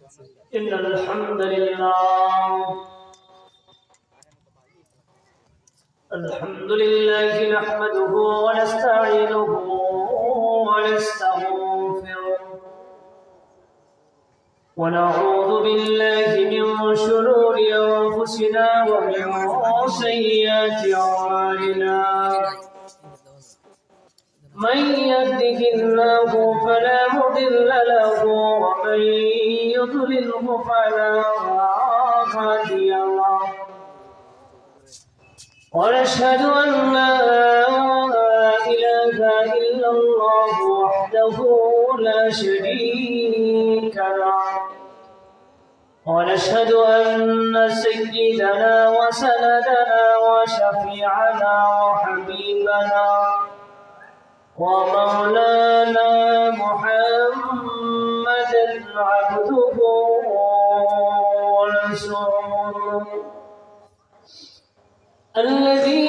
إن الحمد لله نحمده ونستعينه ونستغفره ونعوذ بالله من شرور أنفسنا ومن سيئات أعمالنا من يهده الله فلا مضل له ومن يضلله فلا هادي له ونشهد أن لا إله إلا الله وحده لا شريك له ونشهد أن سيدنا وسندنا وشفيعنا وحبيبنا ومولانا محمدا عبده ورسوله الذي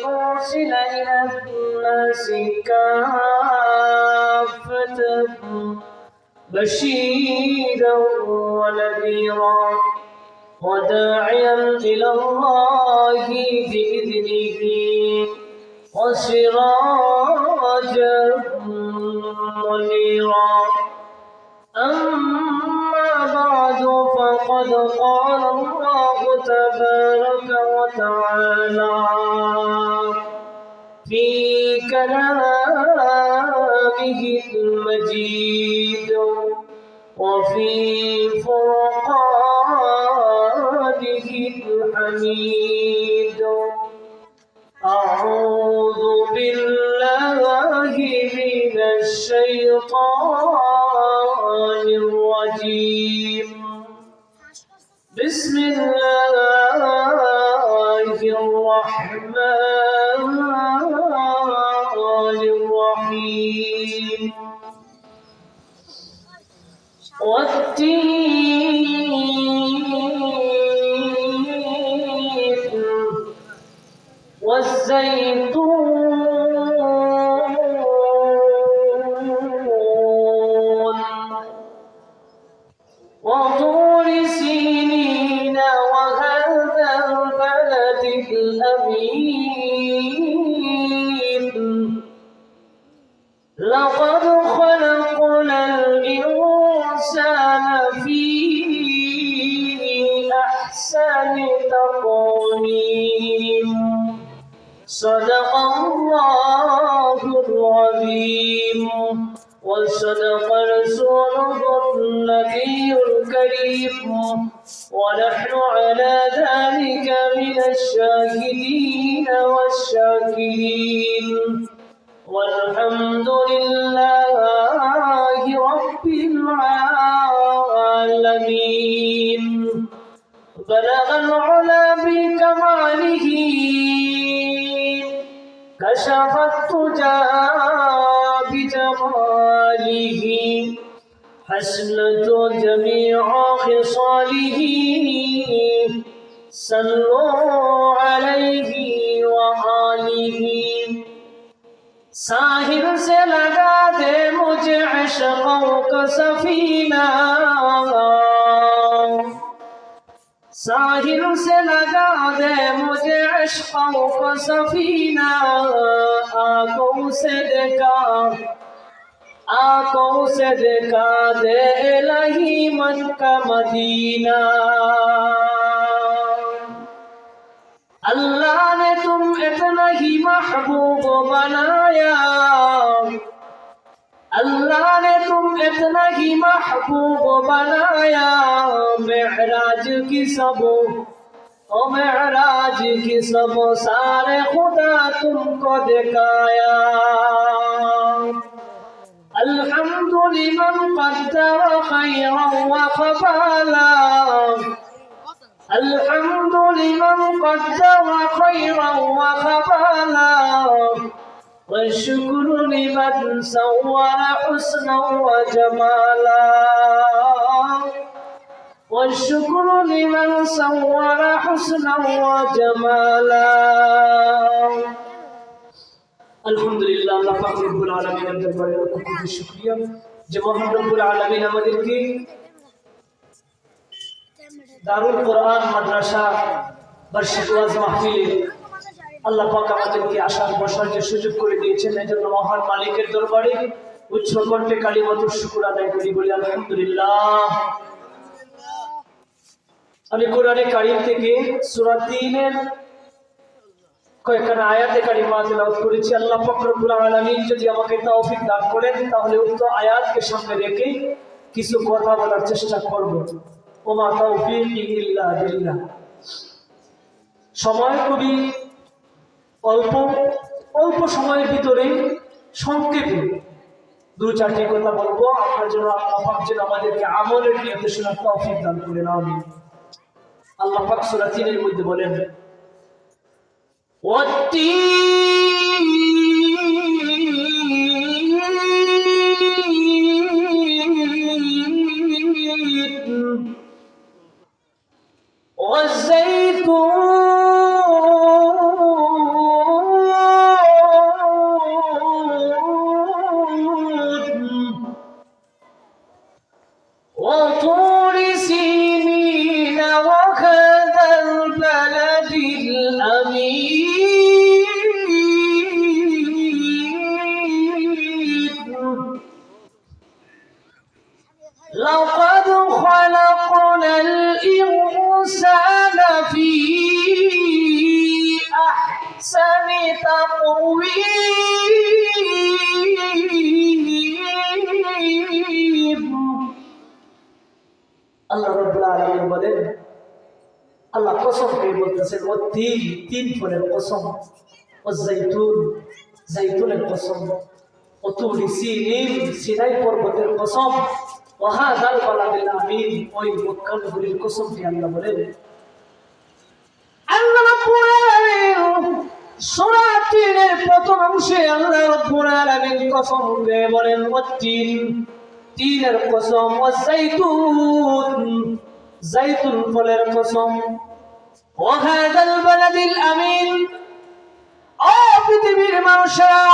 أرسل إلى الناس كافة بشيرا ونذيرا وداعيا إلى الله بإذنه وسراجا منيرا أما بعد فقد قال الله تبارك وتعالى في كلامه المجيد وفي فرقانه الحميد أعوذ بالله من الشيطان الرجيم بسم الله الرحمن الرحيم والتين والزيتون وطور سينين وهذا البلد الأمين لقد خلقنا الإنسان في أحسن تقويم صدق الله العظيم وصدق رسوله النبي الكريم ونحن على ذلك من الشاهدين والشاكرين والحمد لله رب العالمين بلغ العلا بكماله كشف التجى بجماله حسنة جميع خصاله صلوا عليه وآله साहिर से लगा दे मुझे इश्क़ों का सफीना साहिर से लगा दे मुझे इश्क़ों का सफीना आंखों से देखा दे इलाही मन का मदीना अल्लाह ने तुम इतना ही महबूब बनाया अल्लाह ने तुम इतना ही महबूब बनाया मेराज की सब सारे खुदा तुमको दिखाया अल्हम्दुलिल्लाह क़द्दर खैरन व क़बाला الحمد لمن قدر خيرا وخبالا والشكر لمن صور حسنا وجمالا والشكر لمن صور حسنا وجمالا الحمد لله الله পাক রব্বুল আলামিনের দরবারে লাখ কোটি শুকরিয়া যে মহান রব্বুল আলামিন আমাদেরকে দারুল কোরআন মাদ্রাসা বার্ষিক ওয়াজ মাহফিলে আল্লাহ পাক আমাদেরকে আসার বসার যে সুযোগ করে দিয়েছেন, এজন্য মহান মালিকের দরবারে উচ্চ কণ্ঠে কালিমাতুর শুকর আদায় করি, বলি আলহামদুলিল্লাহ। আমি কোরআনে কারীম থেকে সূরা ৩ এর কয়েকখানা আয়াতে কারিমা তেলাওয়াত করেছি। আল্লাহ পাক রব্বুল আলামিন যদি আমাকে তৌফিক দান করেন তাহলে উক্ত আয়াতকে সামনে রেখে কিছু কথা বলার চেষ্টা করব। ওমা তাওফীকি ইল্লা বিল্লাহ। সময় খুবই অল্প সময়ের ভিতরে সংক্ষেপে দু চারটি কথা বলবো। আপনার জন্য আল্লাহ পাক যেন আমাদেরকে আমলের নিয়তে শোনার তৌফিক দান করেন, আমিন। আল্লাহ পাক সূরা ৩ এর মধ্যে বলেন, وطور سينين وهذا البلد الأمين لقد خلقنا الإنسان في أحسن تقويم। আল্লাহ রাব্বুল আলামিন বলেন, আল্লাহ কসম করে বলতেছেন, ও তিন ফলের কসম, ও জাইতুনের কসম, ও তুরি সিনিন সিনাই পর্বতের কসম, ও হাযাল বালাদিল আমিন ওই মক্কা নগরীর কসমটি আল্লাহ বলেন। আল্লাহ রাব্বুল আলামিন সূরা ৩ এর প্রথম অংশে আল্লাহ রাব্বুল আলামিন কসম করে বলেন, ও তিনের কসম, ও জাইতুন ফলের কসম, ও হাযাল বালাদিল আমিন। ও পৃথিবীর মানুষেরা,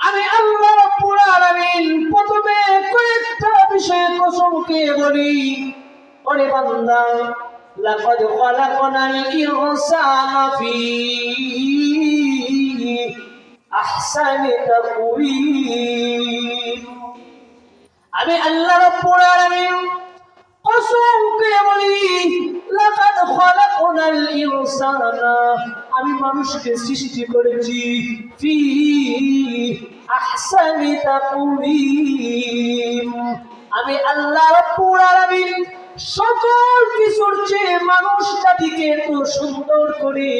আমি আল্লাহ রাব্বুল আলামিন প্রথমে কয়েকটা বিষয়ে কসম খেয়ে বলি, ওরে বান্দা, লাকাদ খালাকনাল ইনসানা ফি আহসানি তাকওয়িম। আমি আল্লাহ রাব্বুল আলামিন কসম করে বলি, লাকাদ খালাকনাল ইনসানা, আমি মানুষকে সৃষ্টি করেছি ফি আহসানি তাকওয়িম। আমি আল্লাহ রাব্বুল আলামিন সকল কিছুর চেয়ে মানুষ জাতিকে এত সুন্দর করে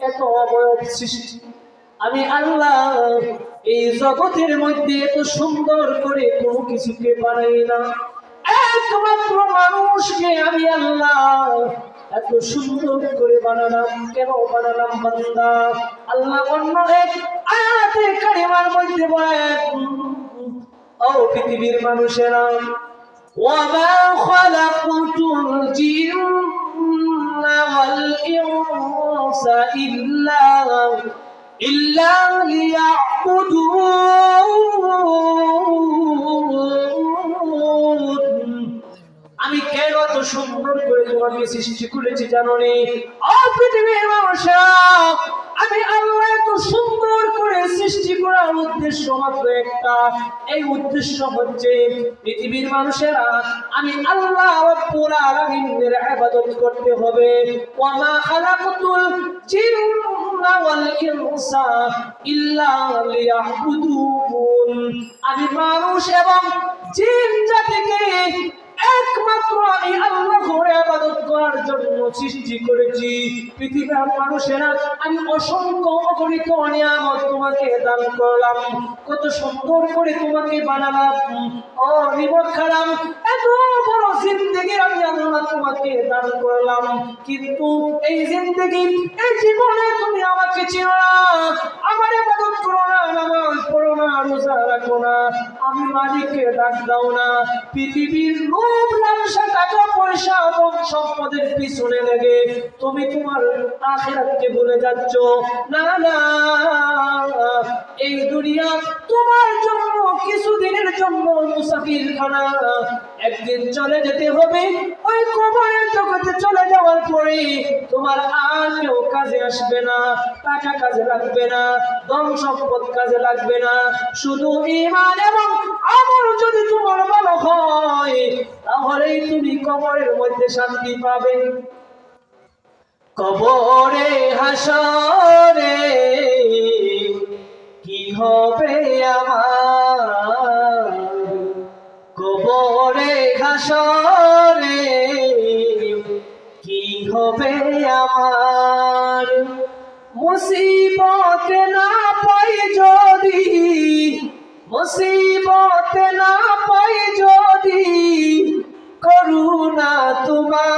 এত অবয়ব সৃষ্টি, আমি আল্লাহ এই জগতের মধ্যে এত সুন্দর করে কোনো কিছুকে বানাই না। একমাত্র মানুষকে আমি আল্লাহ এত সুন্দর করে বানালাম। কেন বানালাম বান্দা? আল্লাহ অন্য এক আয়াতে কারিমার মধ্যে বলেন, ও পৃথিবীর মানুষেরা, ওয়ামা খালাকতুল জিন্না ওয়াল ইনসা ইল্লা লিয়াবুদুন। আমি কেন এত সুন্দর করে তোমাকে সৃষ্টি করেছি জানো নি? ও পৃথিবীর মানুষেরা, আমি আল্লাহ এত সুন্দর করে সৃষ্টি করার উদ্দেশ্য মাত্র একটা। এই উদ্দেশ্য হচ্ছে পৃথিবীর মানুষেরা আমি আল্লাহ রাব্বুল আলামিনের ইবাদত করতে হবে। ওয়া মা খালাকতুল জিন্না ওয়াল ইনসা ইল্লা লিয়াবুদুন। আমি মানুষ এবং জিন জাতিকে একমাত্র আমি আল্লাহর ইবাদত করার জন্য সৃষ্টি করেছি। পৃথিবীর মানুষেরা, আমি অসংখ্য অগণিত নিয়ামত তোমাকে দান করলাম, কত সুন্দর করে তোমাকে বানালাম। ও ও নিমক খারাপ, এত বড় জিন্দেগি আমি আল্লাহ তোমাকে দান করলাম, কিন্তু এই জিন্দেগি, এই জীবনে তুমি আমাকে চিনো না, আমার ইবাদত করো না, নামাজ পড়ো না, রোজা রাখো না, আমি মালিককে ডাক দাও না, পৃথিবীর লোভ লালসা, টাকা পয়সা এবং সম্পদের পিছনে লেগে তুমি তোমার আখিরাতকে ভুলে যাচ্ছ। না না, এই দুনিয়া তোমার জন্য কিছুদিনের জন্য মুসাফির খানা, একদিন চলে যেতে হবে। ওই কবরের জগতে চলে যাওয়ার পরে তোমার আর কেউ কাজে আসবে না, টাকা কাজে লাগবে না, ধন সম্পদ কাজে লাগবে না, শুধু ঈমান এবং আমল যদি তোমার ভালো হয় তাহলেই তুমি কবরের মধ্যে শান্তি পাবে। কবরে হাসরে কি হবে আমার, কবরে হাসরে কি হবে আমার, মুসিবতে না পাই যদি, মুসিবতে না পাই যদি করুণা তোমার,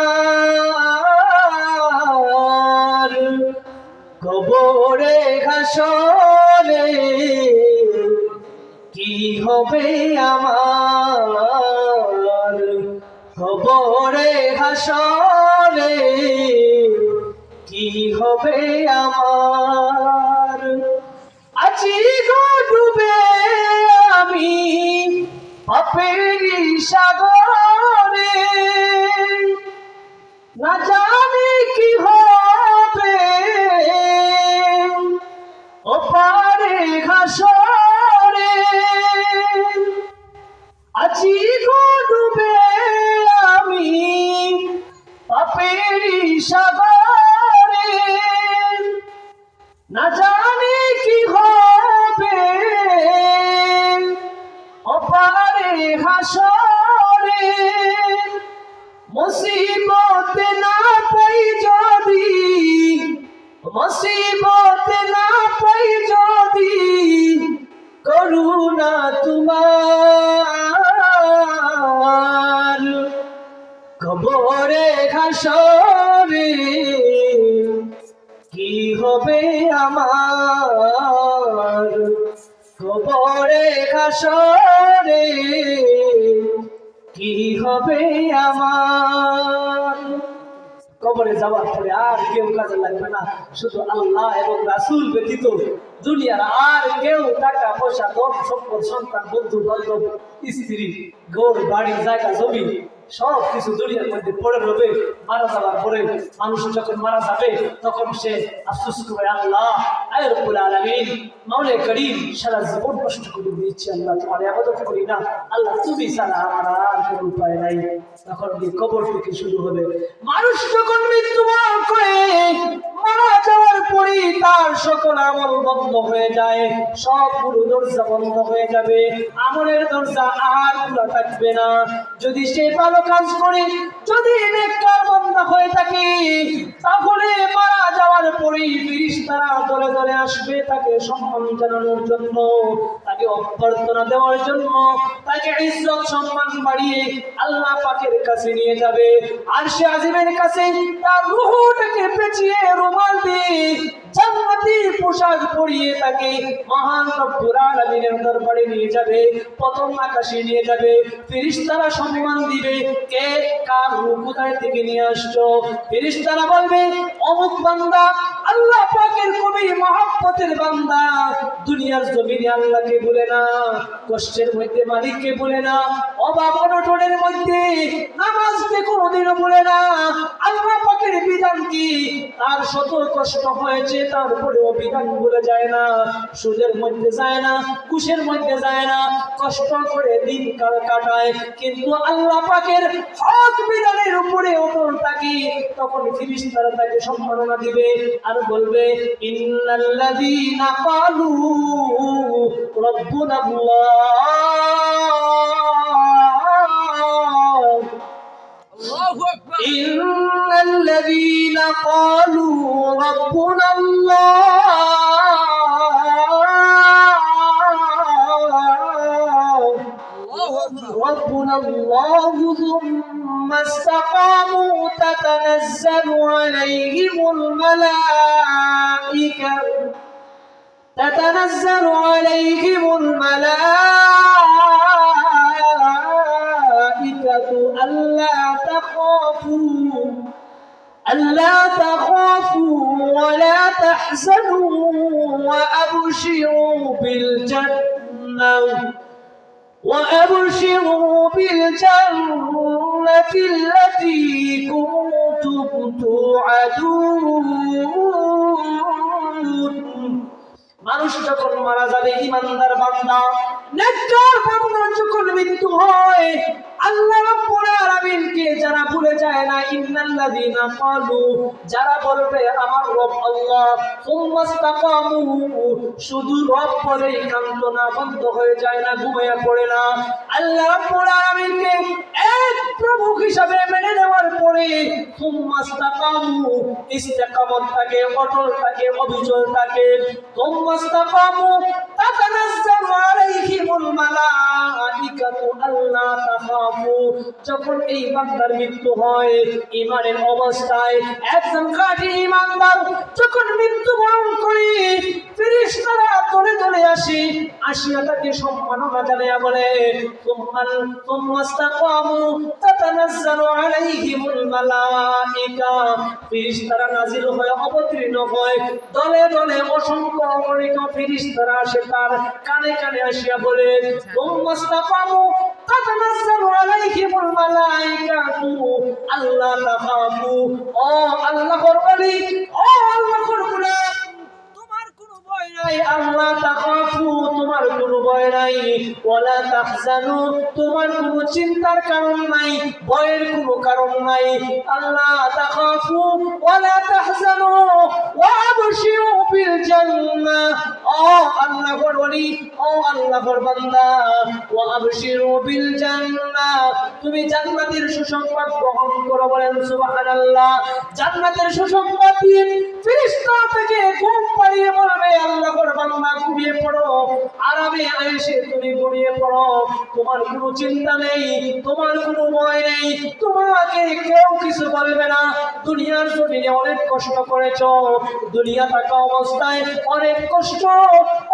কবরে হাসরে কি হবে আমার, কবরে হাসরে কি হবে আমার, আছি গো ডুবে আমি পাপের সাগরে, না জানি কি হবে ওপারে হাসরে, আছি গো ডুবে আমি পাপের সাগরে, না জানি কি হবে ওপারে হাসরে, মুসিবতে না পাই যদি, মুসিবতে না পাই যদি করুণা তোমার, কবরে হাসরে কি হবে আমার, কবরে হাসরে কি হবে আমার। কবরে যাওয়ার পরে আর কেউ কাজে লাগবে না, শুধু আল্লাহ এবং রাসূল ব্যতীত দুনিয়ার আর কেউ টাকা পয়সা, ধন সম্পদ, সন্তান, বন্ধু বান্ধব, স্ত্রী, ঘর বাড়ি, জায়গা জমি সব কিছু দুনিয়ার মধ্যে পড়ে রবে। মারা যাওয়ার পরে মানুষ যখন মারা যাবে তখন সে আফসোস করে, আল্লাহ আয় রব্বুল আলামিন, মাওলা করিম, সারা জীবন কষ্ট করে দিয়েছি আল্লাহ, তোমার ইবাদত করি না আল্লাহ, তুমি ছাড়া আমার আর কোনো উপায় নাই। তখন কি কবর থেকে শুরু হবে। মানুষ যখন মৃত্যুবরণ করে মারা যাওয়ার পরে তার সকল আমল বন্ধ হয়ে যায়, সবগুলো দরজা বন্ধ হয়ে যাবে, আমলের দরজা আর খোলা থাকবে না। যদি সে ভালো কাজ করে, যদি নেককার বান্দা হয়ে থাকে, তাহলে মারা যাওয়ার পরে ফেরেশতারা দলে দলে আসবে তাকে সম্মান জানানোর জন্য, তাকে অভ্যর্থনা দেওয়ার জন্য, তাকে ইজ্জত সম্মান বাড়িয়ে আল্লাহ পাকের কাছে নিয়ে যাবে। আরশে আজিমের কাছে তার রূহটাকে পেঁচিয়ে রুমাল দিয়ে জান্নাতি পোশাক পরিয়ে তাকে মহান রব্বুল আলামিনের দরবারে নিয়ে যাবে, প্রথম আকাশে নিয়ে যাবে। ফেরেশতারা সম্মান দিবে, কে কার রূহ কোথায় থেকে নিয়ে আসছো? ফেরেশতারা বলবে, অমুক বান্দা আল্লাহ পাকের খুবই মহব্বতের বান্দা, দুনিয়ার জমিনে আল্লাহকে ভুলে না, কষ্টের মধ্যে মালিককে ভুলে না, অভাব অনটনের মধ্যে নামাজকে কোনোদিনও ভুলে না, আল্লাহ পাকের বিধান কি তার শত কষ্ট হয়েছে তারপরেও বিধান ভুলে যায় না, সুদের মধ্যে যায় না, ঘুষের মধ্যে যায় না, কষ্ট করে দিন কাল কাটায়, কিন্তু আল্লাহ পাকের হক বিধানের উপরে অটল থাকে। তখন ফেরেশতারা তাকে সম্মাননা দিবে আর বলবে, ইন্নাল্লাযীনা ক্বালু রাব্বুনাল্লাহ, আল্লাহু আকবার, ইন্নাল্লাযীনা ক্বালু রাব্বুনাল্লাহ الله ثم استقاموا تتنزل عليهم الملائكة ألا تخافوا ولا تحزنوا وأبشروا بالجنة التي كنتم توعدون মানুষ যখন মারা যাবে ঈমানদার বান্দা নেককার বান্দা যখন মৃত্যু হয় আল্লাহ রাব্বুল আলামিনকে যারা ভুলে যায় না ইন্নাল্লাযীনা ক্বালু যারা বলবে আমার রব আল্লাহ সুম্মাস্তাকামু শুধু রব বলেই কান্দনা বন্ধ হয়ে যায় না ঘুমিয়ে পড়ে না আল্লাহ রাব্বুল আলামিনকে এক প্রভু হিসাবে মেনে নেওয়ার পরে সুম্মাস্তাকামু ইস্তিকামত থাকে অটল থাকে অবিচল থাকে সুম্মাস্তাকামু তাতানাজ্জালু আলাইহিমুল মালাইকাতু আল্লা তাখাফু যখন এই বান্দার মৃত্যু হয় ঈমানের অবস্থায় একজন খাঁটি ঈমানদার যখন মৃত্যুবরণ করে ফেরেশতারা দলে দলে আসিয়া তাকে সম্মাননা জানাইয়া বলে সুম্মাস্তাকামু তাতানাজ্জালু আলাইহিমুল মালাইকা ফেরেশতারা নাজিল হয়ে অবতীর্ণ হয় দলে দলে অসংখ্য অগণিত ফেরেশতারা আসে তার কানে কানে আসিয়া বলে সুম্মাস্তাকামু তাতানাজ্জালু আলাইহিমুল মালাইকাতু আল্লা তাখাফু ও আল্লাহর ওলি ও আল্লাহর গোলাম তোমার কোনো ভয় নাই আল্লাহ তাখাফু তোমার কোনো ভয় নাই ওয়ালা তাহজানু তোমার কোনো চিন্তার কারণ নাই ভয়ের কোনো কারণ নাই আল্লাহ তাখাফু ওয়ালা তাহজানু ওয়া আবশিরু বিল জান্নাহ ও আল্লাহর ওলি ও আল্লাহর বান্দা ওয়া আবশিরু বিল জান্নাহ তুমি জান্নাতের সুসংবাদ গ্রহণ করো বলেন সুবহানাল্লাহ জান্নাতের সুসংবাদ দিয়ে ফেরেশতা থেকে ঘুম পাড়িয়ে বলবে আল্লাহর বান্দা ঘুমিয়ে পড়ো আরামে আয়েশে তুমি ঘুমিয়ে পড়ো তোমার কোনো চিন্তা নেই তোমার কোনো ভয় নেই তোমাকে কেউ কিছু বলবে না দুনিয়ার জমিনে অনেক কষ্ট করেছো দুনিয়া থাকা অবস্থায় অনেক কষ্ট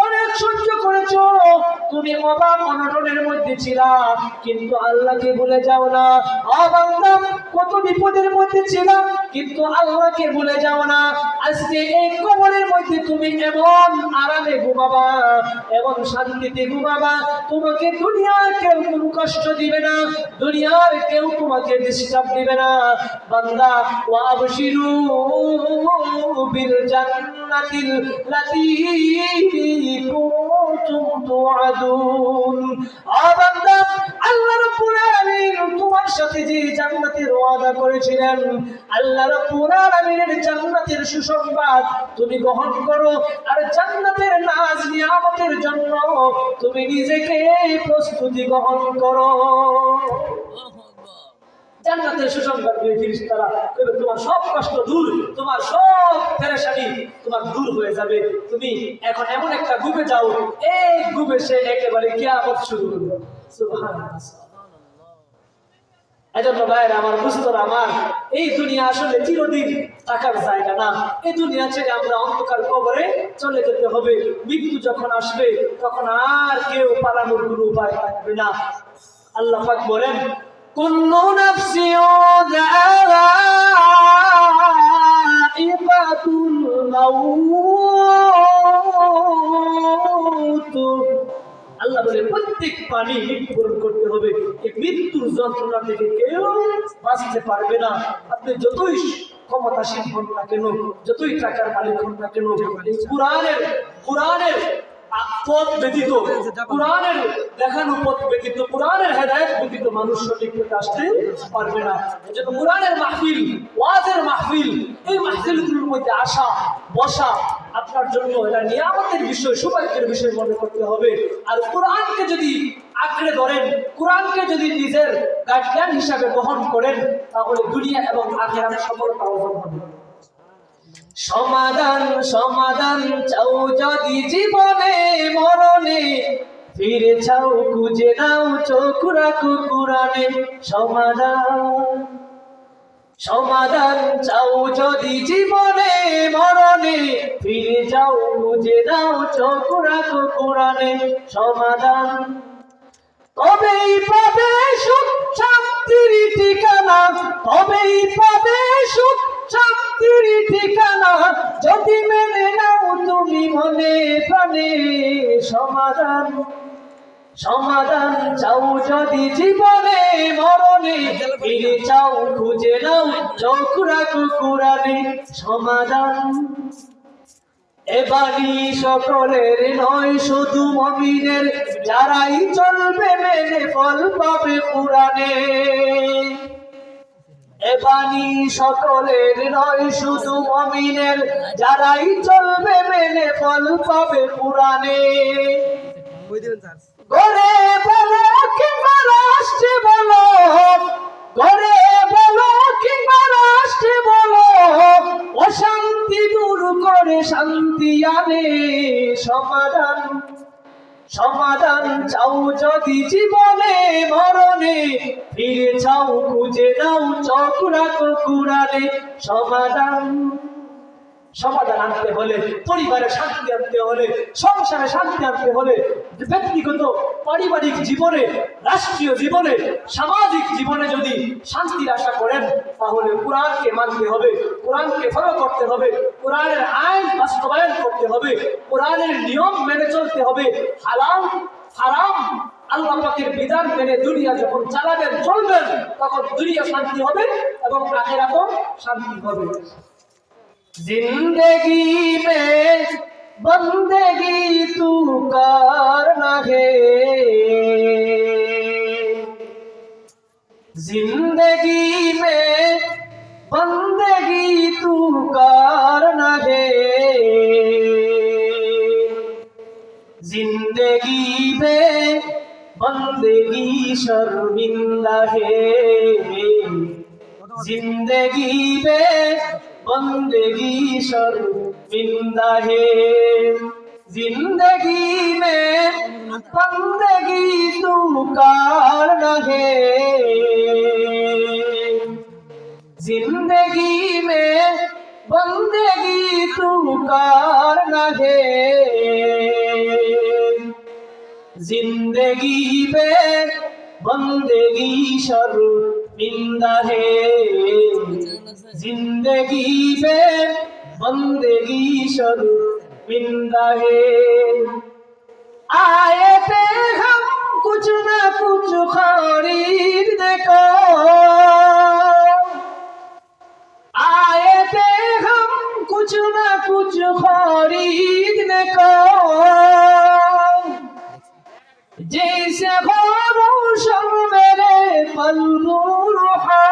অনেক সহ্য করেছো তুমি অভাব অনটনের মধ্যে ছিলা কিন্তু আল্লাহকে ভুলে যাও না ও বান্দা কত বিপদের মধ্যে ছিলা কিন্তু আল্লাহকে ভুলে যাও না আজকে এই কবরের মধ্যে তুমি এমন আরামে ঘুমাবা এমন শান্তিতে ঘুমাবা তোমাকে দুনিয়ার কেউ কোনো কষ্ট দিবে না দুনিয়ার কেউ তোমাকে ডিস্টার্ব দিবে না বান্দা ওয়া আবশিরু বিল জান্নাতিল লাতী কুনতুম তুআদুন ও বান্দা আল্লাহ রাব্বুল আলামিন তোমার সাথে যে জান্নাতের ওয়াদা করেছিলেন আল্লাহ রাব্বুল আলামিনের জান্নাতের সুসংবাদ তুমি গ্রহণ করো আর জান্নাতের নাজ নিয়ামতের জন্য তুমি নিজেকে প্রস্তুতি গ্রহণ করো জান্নাতের সুসংবাদ দিয়ে ফেরেশতারা তবে তোমার সব কষ্ট দূর তোমার সব পেরেশানি তোমার দূর হয়ে যাবে তুমি এখন এমন একটা গ্রুপে যাও এই গ্রুপে সে একেবারে কিয়ামত শুরু করবে সুবহানাল্লাহ এজন্য ভাইরা আমার বুঝতরা আমার এই দুনিয়া আসলে চিরদিন থাকার জায়গা না এই দুনিয়া ছেড়ে আমরা অন্ধকার কবরে চলে যেতে হবে মৃত্যু যখন আসবে তখন আর কেউ পালানোর কোনো উপায় থাকবে না আল্লাহ পাক বলেন কুল্লু নাফসিন যায়িকাতুল মাউত আল্লাহ বলে প্রত্যেক প্রাণী মৃত্যুবরণ করতে হবে এই মৃত্যুর যন্ত্রণা থেকে কেউ বাঁচতে পারবে না আপনি যতই ক্ষমতাসীন হন না কেন যতই টাকার মালিক হন না কেন কোরআনের পথ ব্যতীত কোরআনের দেখানো পথ ব্যতীত কোরআনের হেদায়েত ব্যতীত মানুষ সঠিক পথে আসতে পারবে না এজন্য কোরআনের মাহফিল ওয়াজের মাহফিল এই মাহফিলগুলোর মধ্যে আসা বসা আপনার জন্য এটা নিয়ামতের বিষয় সৌভাগ্যের বিষয় মনে করতে হবে আর কোরআনকে যদি আঁকড়ে ধরেন কোরআনকে যদি নিজের গাইডলাইন হিসাবে গ্রহণ করেন তাহলে দুনিয়া এবং আখিরাত সফলতা অর্জন হবে সমাধান চাও যদি জীবনে মরণে ফিরে চাও খুঁজে নাও চোখ রাখো কোরআনে সমাধান সমাধান চাও যদি জীবনে মরণে ফিরে যাও খুঁজে নাও চোখ রাখো কোরআনে সমাধান তবেই পাবে সুখ শান্তির ঠিকানা তবেই পাবে সুখ শান্তির ঠিকানা যদি মেনে নাও তুমি মনে প্রাণে সমাধান সমাধান চাও যদি জীবনে মরণে ফিরে চাও খুঁজে নাও চোখ রাখো কোরআনে সমাধান এ বাণী সকলের নয় শুধু মুমিনের যারাই চলবে মেনে ফল পাবে কোরআনে এ বাণী সকলের নয় শুধু মুমিনের যারাই চলবে মেনে ফল পাবে কোরআনে ঘরে বলো কিংবা রাষ্ট্রে বলো ঘরে বলো কিংবা রাষ্ট্রে বলো অশান্তি দূর করে শান্তি আনে সমাধান সমাধান চাও যদি জীবনে মরণে ফিরে চাও খুঁজে নাও চোখ রাখো কোরআনে সমাধান সমাধান আনতে হলে পরিবারে শান্তি আনতে হলে সংসারে শান্তি আনতে হলে ব্যক্তিগত পারিবারিক জীবনে রাষ্ট্রীয় জীবনে সামাজিক জীবনে যদি শান্তির আশা করেন তাহলে কোরআনকে মানতে হবে কোরআনকে ফলো করতে হবে কোরআনের আইন বাস্তবায়ন করতে হবে কোরআনের নিয়ম মেনে চলতে হবে হালাল হারাম আল্লাহ পাকের বিধান মেনে দুনিয়া যখন চালাবেন চলবেন তখন দুনিয়া শান্তি হবে এবং আখিরাতও শান্তি হবে जिंदगी में बंदगी तू करना है जिंदगी में बंदगी तू करना है जिंदगी में बंदगी शर्मिंदा है जिंदगी में बंदगी शर्मिंदा है जिंदगी में बंदगी तू करना है जिंदगी में बंदगी तू करना है जिंदगी में बंदगी शर्मिंदा है जिंदगी में बंदगी शर्मिंदा है आए थे हम कुछ न कुछ खरीदने को आए थे हम कुछ न कुछ खरीदने को जैसे हो रोशन मेरे पल नूर हो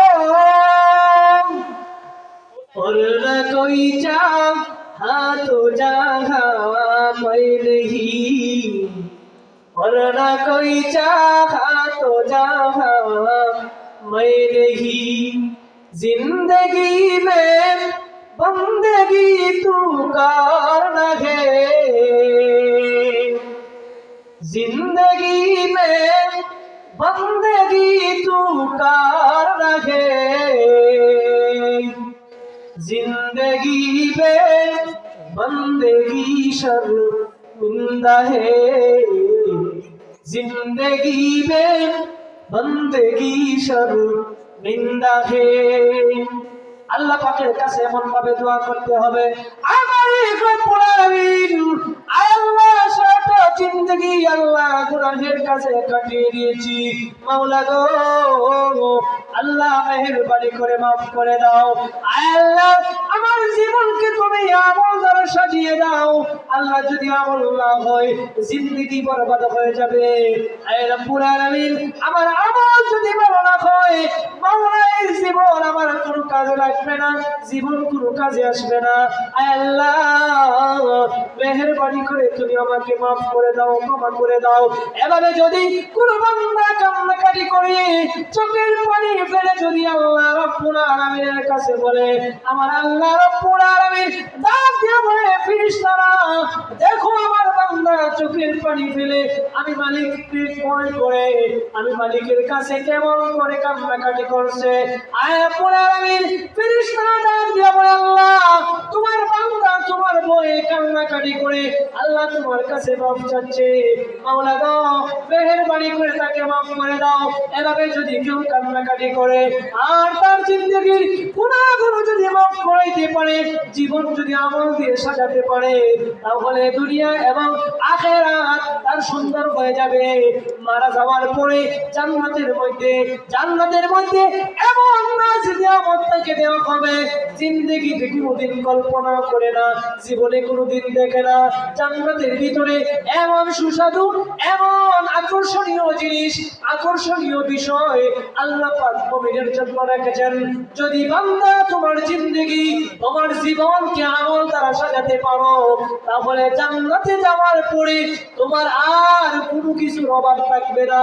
और न कोई चाहा तो जहाँ मैं नहीं और न कोई चाहा तो जहाँ मैं नहीं जिंदगी में बंदगी तू करना है जिंदगी में बंदगी तू करना है जिंदगी में बंदगी शर्मिंदा है जिंदगी में बंदगी शर्मिंदा है আল্লাহ পাকের কাছে এমন ভাবে দোয়া করতে হবে আমার রব্বুল আলামিন আল্লাহ সারাটা জিন্দেগি আল্লাহ গুনাহের কাছে কাটিয়ে দিয়েছি মাওলা গো আল্লাহ মেহেরবানি করে maaf করে দাও আল্লাহ আমার জীবনকে তুমি আমল দ্বারা সাজিয়ে দাও আল্লাহ যদি আমল না হয় জিন্দেগি বরবাদ হয়ে যাবে আয় রব্বুল আলামিন আমার আমল যদি ভালো না হয় মাওলা এই জীবন আমার কোনো কাজে লাগবে না জীবন কোনো কাজে আসবে না। আয় আল্লাহ, মেহেরবানি করে তুমি আমাকে মাফ করে দাও, ক্ষমা করে দাও। এভাবে যদি কোনো বান্দা কান্নাকাটি করে চোখের পানি ফেলে যদি আল্লাহ রাব্বুল আলামিনের কাছে বলে, আমার আল্লাহ রাব্বুল আলামিন ডাক দিয়ে বলে, ফেরেশতারা দেখো আমার বান্দা চোখের পানি ফেলে আমি মালিককে ভয় করে, আমি মালিকের কাছে কেমন করে কান্নাকাটি করছে। আয় রাব্বুল আলামিন ফেরেশতারা ডাক দিয়ে বলে, আল্লাহ তোমার বান্দা তোমার ভয়ে কান্নাকাটি করে আল্লাহ তোমার কাছে মাফ চাচ্ছে, মাওলা গো মেহেরবানি করে তাকে মাফ করে দাও। এভাবে যদি কেউ কান্নাকাটি করে আর তার জিন্দেগির গুনাহগুলো যদি মাফ করাইতে পারে, জীবন যদি আমল দিয়ে সাজাতে পারে, তাহলে দুনিয়া এবং আখিরাত তার সুন্দর হয়ে যাবে। মারা যাওয়ার পরে জান্নাতের মধ্যে এমন নাজ নিয়ামত তাকে দেওয়া হবে জিন্দেগিতে কোনোদিন কল্পনা করে না, জীবনে কোনোদিন দেখে না। জান্নাতের ভিতরে এমন সুস্বাদু, এমন আকর্ষণীয় জিনিস, আকর্ষণীয় বিষয় আল্লাহ পাক মুমিনের জন্য রেখেছেন। যদি বান্দা তোমার জিন্দেগি, তোমার জীবনকে আমল দ্বারা সাজাতে পারো, তাহলে জান্নাতে যাওয়ার পরে তোমার আর কোনো কিছুর অভাব থাকবে না,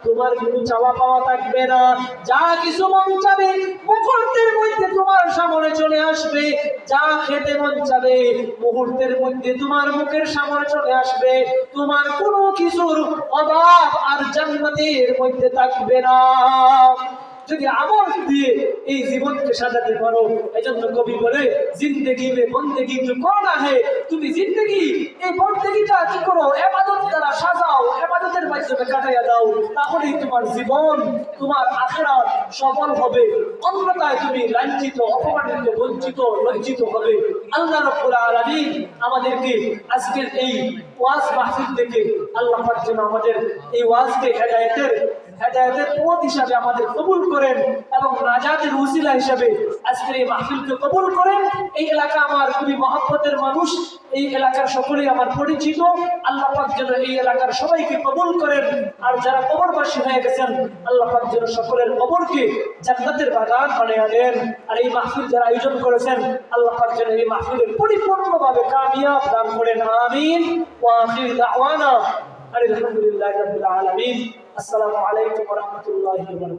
তোমার কোনো চাওয়া পাওয়া থাকবে না। যা কিছু মন চাবে মুহূর্তের মধ্যে তোমার সামনে চলে আসবে, যা খেতে মন চাবে মুহূর্তের মধ্যে তোমার মুখের সামনে চলে আসবে। তোমার কোনো কিছুর অভাব আর জান্নাতের মধ্যে থাকবে না, যদি আমল দিয়ে এই জীবনকে সাজাতে পারো। এজন্য কবি বলে, জিন্দেগি মে বন্দেগি তো করনা হে, তুমি জিন্দেগি এই বন্দেগিটা কি করো, ইবাদত দ্বারা সাজাও, ইবাদতের মাধ্যমে কাটাইয়া দাও, তাহলেই তোমার জীবন, তোমার আখিরাত সফল হবে। অন্যথায় তুমি লাঞ্ছিত, অপমানিত, বঞ্চিত, লজ্জিত হবে। আল্লাহ রাব্বুল আলামিন আমাদেরকে আজকের এই ওয়াজ মাহফিল থেকে আল্লাহ পাক যেন আমাদের এই ওয়াজকে হেদায়েতের পথ হিসাবে আমাদের কবুল করেন এবং নাজাতের উসিলা হিসাবে আজকের এই মাহফিলকে কবুল করেন। এই এলাকা আমার খুবই মহব্বতের মানুষ, এই এলাকার সকলেই আমার পরিচিত। আল্লাহ পাক যেন এই এলাকার সবাইকে কবুল করেন। আর যারা কবরবাসী হয়ে গেছেন, আল্লাহ পাক যেন সকলের কবরকে জান্নাতের বাগান বানিয়ে দেন। আর এই মাহফিল যারা আয়োজন করেছেন, আল্লাহ পাক যেন এই মাহফিলের পরিপূর্ণভাবে কামিয়াব দান করেন। আমিন। ওয়া আখির দাওয়ানা আলহামদুলিল্লাহি রাব্বিল আলামিন। আসসালামু আলাইকুম ওয়া রাহমাতুল্লাহি ওয়া বারাকাতুহু।